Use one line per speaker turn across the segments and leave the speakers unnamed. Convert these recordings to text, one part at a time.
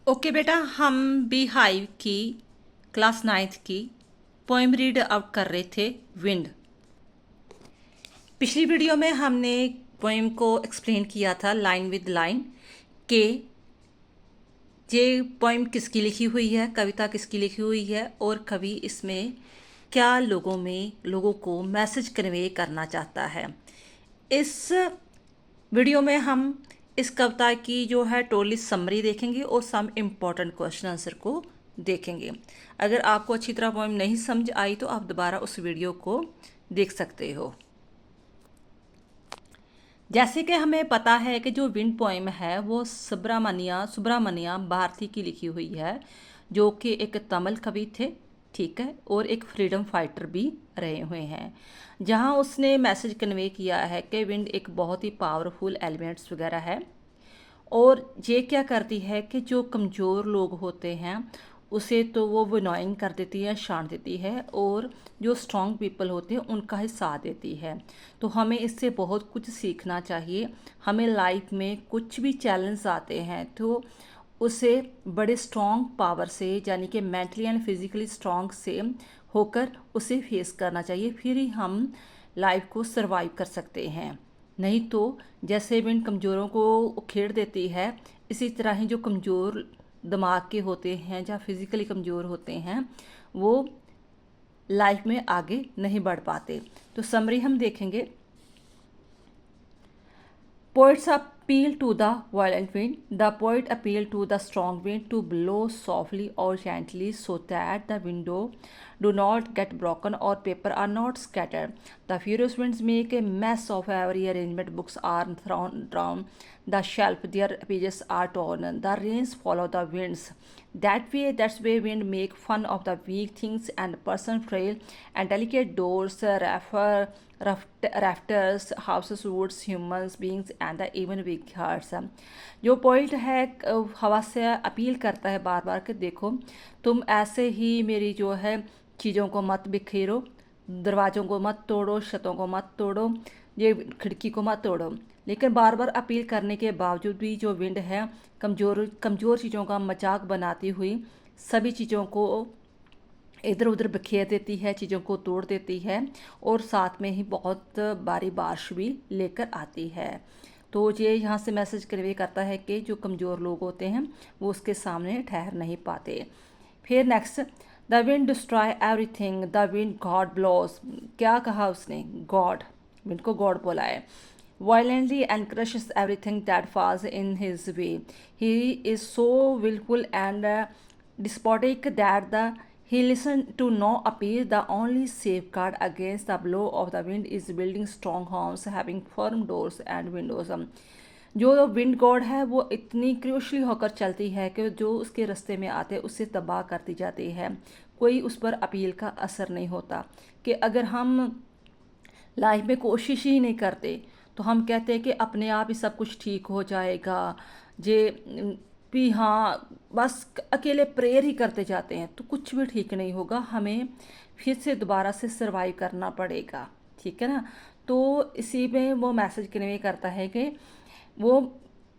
Okay बेटा, हम bee hive की क्लास 9th की पोएम रीड आउट कर रहे थे विंड। पिछली वीडियो में हमने पोएम को एक्सप्लेन किया था लाइन विद लाइन कि ये पोएम किसकी लिखी हुई है, कविता किसकी लिखी हुई है और कवि इसमें क्या लोगों को मैसेज कन्वे करना चाहता है। इस वीडियो में हम इस कविता की जो है टोटली समरी देखेंगे और सम इम्पॉर्टेंट क्वेश्चन आंसर को देखेंगे। अगर आपको अच्छी तरह पोएम नहीं समझ आई तो आप दोबारा उस वीडियो को देख सकते हो। जैसे कि हमें पता है कि जो विंड पोएम है वो सुब्रमण्या भारती की लिखी हुई है, जो कि एक तमिल कवि थे, ठीक है, और एक फ्रीडम फाइटर भी रहे हुए हैं। जहां उसने मैसेज कन्वे किया है कि विंड एक बहुत ही पावरफुल एलिमेंट्स वगैरह है और ये क्या करती है कि जो कमज़ोर लोग होते हैं उसे तो वो विनोइंग कर देती है, शांत देती है, और जो स्ट्रॉन्ग पीपल होते हैं उनका ही साथ देती है। तो हमें इससे बहुत कुछ सीखना चाहिए। हमें लाइफ में कुछ भी चैलेंज आते हैं तो उसे बड़े स्ट्रॉन्ग पावर से, यानी कि मेंटली एंड फिजिकली स्ट्रॉन्ग से होकर उसे फेस करना चाहिए, फिर ही हम लाइफ को सरवाइव कर सकते हैं। नहीं तो जैसे विंड कमज़ोरों को उखेड़ देती है, इसी तरह ही जो कमज़ोर दिमाग के होते हैं या फिज़िकली कमज़ोर होते हैं वो लाइफ में आगे नहीं बढ़ पाते। तो समरी हम देखेंगे। Poets appeal to the violent wind. The poet appeal to the strong wind to blow softly or gently so that the window do not get broken or paper are not scattered. The furious winds make a mess of every arrangement. Books are thrown down the shelf. Their pages are torn. The rains follow the winds. That's way wind make fun of the weak things and person frail and delicate doors, rafters, houses, woods, humans, beings and the even weak hearts. जो point है हवा से appeal करता है बार बार कि देखो तुम ऐसे ही मेरी जो है चीज़ों को मत बिखेरो, दरवाज़ों को मत तोड़ो, छतों को मत तोड़ो, ये खिड़की को मत तोड़ो। लेकिन बार बार अपील करने के बावजूद भी जो विंड है कमज़ोर कमज़ोर चीज़ों का मजाक बनाती हुई सभी चीज़ों को इधर उधर बिखेर देती है, चीज़ों को तोड़ देती है और साथ में ही बहुत भारी बारिश भी लेकर आती है। तो ये यहाँ से मैसेज कन्वे करता है कि जो कमज़ोर लोग होते हैं वो उसके सामने ठहर नहीं पाते। फिर next, the wind destroy everything, the wind God blows. क्या कहा उसने? गॉड, विंड को गॉड बोला है। Violently and crushes everything that falls in his way. He is so willful and despotic that he listens to no appeal. The only safeguard against the blow of the wind is building strong homes, having firm doors and windows. जो wind God है वो इतनी crucially होकर चलती है कि जो उसके रास्ते में आते उससे तबाह करती जाती है। कोई उस पर अपील का असर नहीं होता। कि अगर हम लाइफ में कोशिश ही नहीं करते तो हम कहते हैं कि अपने आप ही सब कुछ ठीक हो जाएगा, जे भी हाँ बस अकेले प्रेयर ही करते जाते हैं तो कुछ भी ठीक नहीं होगा। हमें फिर से दोबारा से सरवाइव करना पड़ेगा, ठीक है ना। तो इसी में वो मैसेज कन्वे करता है कि वो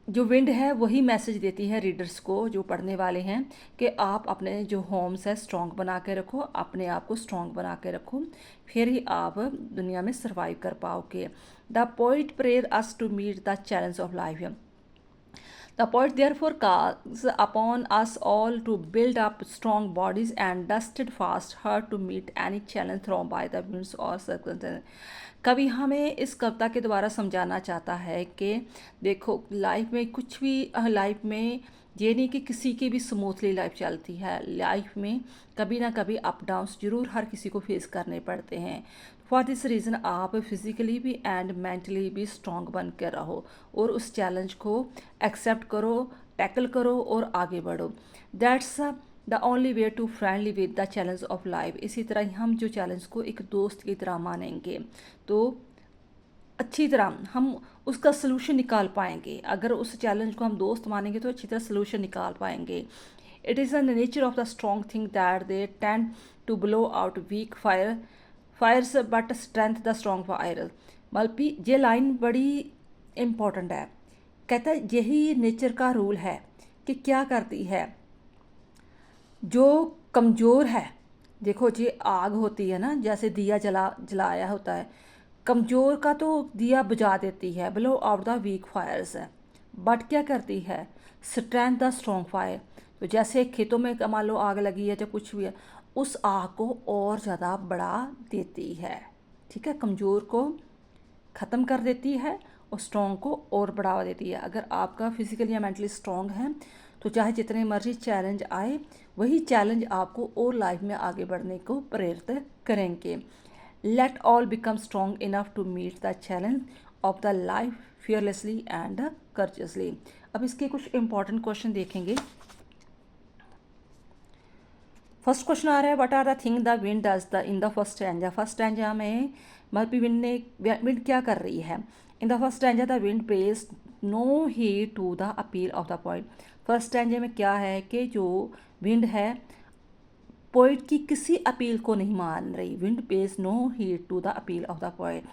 जो विंड है वही मैसेज देती है रीडर्स को, जो पढ़ने वाले हैं, कि आप अपने जो होम्स है स्ट्रॉन्ग बना के रखो, अपने आप को स्ट्रॉन्ग बना के रखो, फिर ही आप दुनिया में सर्वाइव कर पाओगे। The poet prayer us to meet the challenge of life. The poet therefore calls upon us all to build up strong bodies and dusted fast heart to meet any challenge thrown by the winds or circumstances. कवि हमें इस कविता के द्वारा समझाना चाहता है कि देखो लाइफ में कुछ भी, लाइफ में ये नहीं कि किसी की भी स्मूथली लाइफ चलती है। लाइफ में कभी ना कभी अप डाउन्स जरूर हर किसी को फेस करने पड़ते हैं। फॉर दिस रीज़न आप फिज़िकली भी एंड मेंटली भी स्ट्रॉन्ग बन कर रहो और उस चैलेंज को एक्सेप्ट करो, टैकल करो और आगे बढ़ो। That's the only way to friendly with the challenge of life. इसी तरह ही हम जो चैलेंज को एक दोस्त की तरह मानेंगे तो अच्छी तरह हम उसका सलूशन निकाल पाएंगे। अगर उस चैलेंज को हम दोस्त मानेंगे तो अच्छी तरह सलूशन निकाल पाएंगे। It is the nature of the strong thing that they tend to blow out weak fires but strength the strong fire. बल्कि ये लाइन बड़ी इम्पॉर्टेंट है। कहता है यही नेचर का रूल है कि क्या करती है जो कमज़ोर है, देखो जी आग होती है ना, जैसे दिया जलाया होता है, कमज़ोर का तो दिया बुझा देती है, blow out the weak fires है, बट क्या करती है, स्ट्रेंथ द स्ट्रॉन्ग फायर। तो जैसे खेतों में मान लो आग लगी है या कुछ भी है, उस आग को और ज़्यादा बढ़ा देती है। ठीक है, कमज़ोर को ख़त्म कर देती है और स्ट्रॉन्ग को और बढ़ावा देती है। अगर आपका फिजिकली या मेंटली स्ट्रॉन्ग है तो चाहे जितने मर्जी चैलेंज आए, वही चैलेंज आपको और लाइफ में आगे बढ़ने को प्रेरित करेंगे। Let all become strong enough to meet the challenge of the life fearlessly and courageously. अब इसके कुछ इंपॉर्टेंट क्वेश्चन देखेंगे। फर्स्ट क्वेश्चन आ रहा है, what are the thing the wind does the in the first stanza. First stanza में wind क्या कर रही है। In the first stanza the wind pays no heed to the appeal of the point. First स्टैंजे में क्या है कि जो विंड है पोइट की किसी अपील को नहीं मान रही। Wind pays no heed to the appeal of the poet.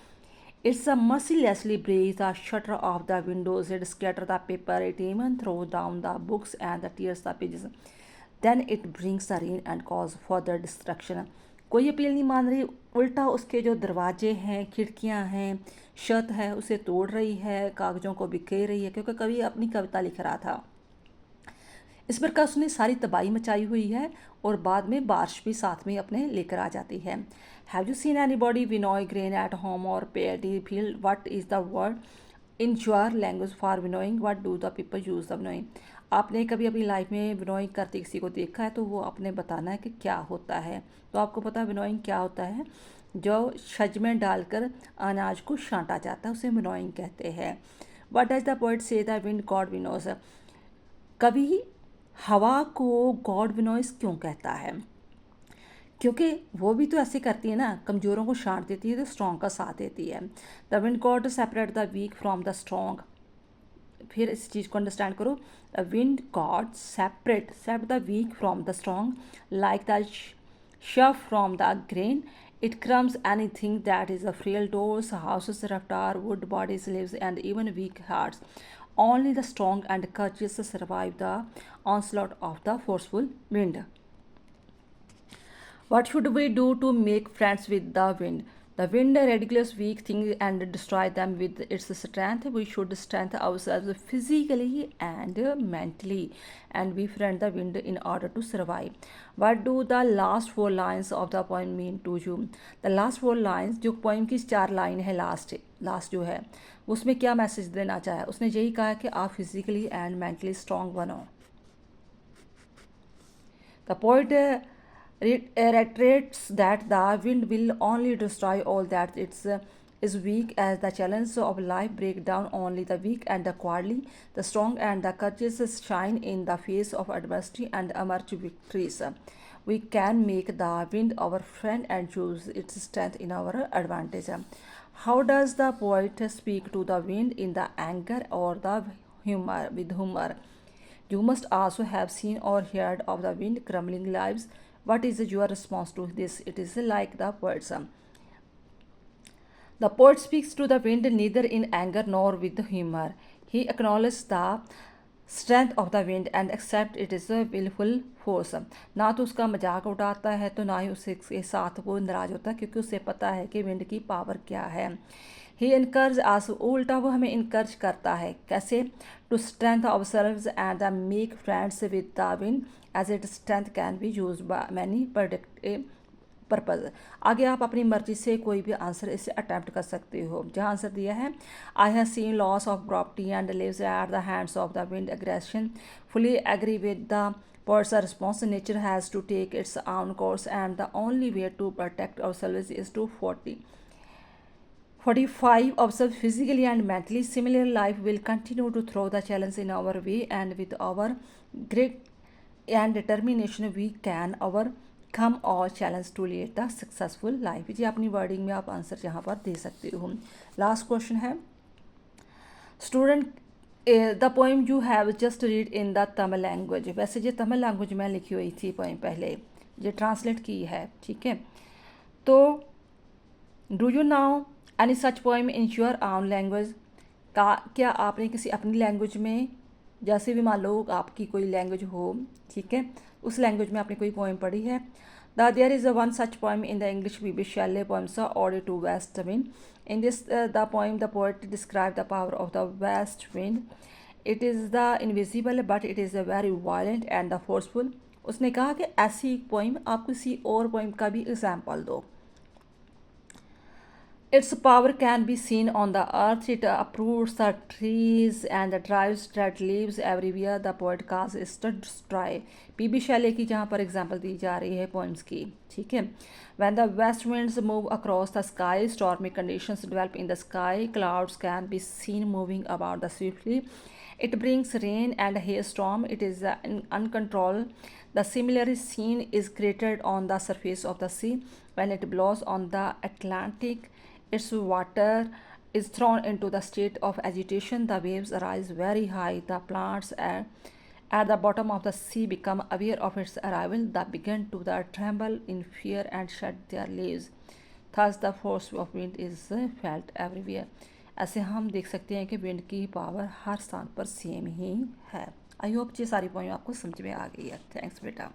It's a mercilessly breaks the shutter of the windows, it scatters the paper, it even throws down the books and the tears the pages. Then it brings the rain and cause further destruction. कोई appeal नहीं मान रही, उल्टा उसके जो दरवाजे हैं, खिड़कियां हैं, छत है, उसे तोड़ रही है, कागज़ों को बिखेर रही है, क्योंकि कभी अपनी कविता लिख रहा था। इस प्रकार उसने सारी तबाही मचाई हुई है और बाद में बारिश भी साथ में अपने लेकर आ जाती है। Have you seen anybody winnowing grain at home और paddy field, what is the word in your language for winnowing, what do the people use the winnowing. आपने कभी अपनी लाइफ में विनोइंग करते किसी को देखा है तो वो आपने बताना है कि क्या होता है। तो आपको पता है विनोइंग क्या होता है, जो छज में डालकर अनाज को छांटा जाता है उसे विनोइंग कहते हैं। वट डज द पोइट से द विंड गॉड विनोज। कभी हवा को गॉड विनोइस क्यों कहता है, क्योंकि वो भी तो ऐसे करती है ना, कमज़ोरों को छांट देती है तो स्ट्रॉन्ग का साथ देती है। The wind god separate the weak from the strong. फिर इस चीज़ को अंडरस्टैंड करो। The wind god separate the weak from the strong like the chaff from the grain. It crumbs anything that is a frail doors, houses, reptile, wood, bodies, leaves, and even weak hearts. Only the strong and courageous survive the onslaught of the forceful wind. What should we do to make friends with the wind? The wind ridicules weak things and destroy them with its strength. We should strengthen ourselves physically and mentally and befriend the wind in order to survive. What do the last four lines of the poem mean to you? The last four lines, जो poem की 4 line है, last जो है उसमें क्या message देना चाहा है, उसने यही कहा है कि आप फिजिकली एंड मेंटली स्ट्रॉन्ग बनो। The poet reiterates that the wind will only destroy all that is weak, as the challenges of life break down only the weak and the cowardly. The strong and the courageous shine in the face of adversity and emerge victorious. We can make the wind our friend and use its strength in our advantage. How does the poet speak to the wind, in the anger or the humor, with humor? You must also have seen or heard of the wind crumbling lives. What is your response to this? It is like the poet's. The poet speaks to the wind neither in anger nor with humor. He acknowledges the strength of the wind and accepts it is a willful force. ना तो उसका मजाक उड़ाता है तो ना ही उसके साथ वो नाराज होता है, क्योंकि उसे पता है कि विंड की पावर क्या है। ही इनकर्ज आस, उल्टा वो हमें इनकर्ज करता है, कैसे? To strength ourselves and the make friends with the wind as it strength can be use by many purpose. आगे आप अपनी मर्जी से कोई भी आंसर इसे अटैम्प्ट कर सकते हो। जहाँ आंसर दिया है, I have seen loss of property and lives at the hands of the wind aggression, fully agree with the poet's response. Nature has to take its own course and the only way to protect ourselves is to 45 observe physically and mentally. Similar life will continue to throw the challenge in our way, and with our grit and determination we can overcome all challenge to lead the successful life. जी अपनी wording में आप answer यहाँ पर दे सकते हो। Last question है, student the poem you have just read in the Tamil language. वैसे ये तमिल लैंग्वेज में लिखी हुई थी पोइम, पहले ये ट्रांसलेट की है, ठीक है। तो do you now any such poem in your own language? क्या आपने किसी अपनी लैंग्वेज में, जैसे भी मान लो आपकी कोई लैंग्वेज हो, ठीक है, उस लैंग्वेज में आपने कोई पोएम पढ़ी है। There is one such poem in the English BB Shelley poems ode to west wind. In this the poem the poet describe the power of the west wind. It is the invisible but it is very violent and the forceful. उसने कहा कि ऐसी एक poem, आप किसी और poem का भी एग्जाम्पल दो। Its power can be seen on the earth. It uproots the trees and drives dead leaves everywhere. The poet calls it to destroy. PB Shelley की जहाँ पर एग्जाम्पल दी जा रही है पोइम्स की, ठीक है। When the west winds move across the sky, stormy conditions develop in the sky. Clouds can be seen moving about the swiftly. It brings rain and hailstorm. It is uncontrolled. The similar scene is created on the surface of the sea. When it blows on the Atlantic, its water is thrown into the state of agitation. The waves rise very high. The plants at the bottom of the sea become aware of its arrival. They begin to tremble in fear and shed their leaves. Thus the force of wind is felt everywhere. ऐसे हम देख सकते हैं कि wind की power हर स्थान पर same ही है। आई होप ये सारी पॉइंट आपको समझ में आ गई है। थैंक्स बेटा।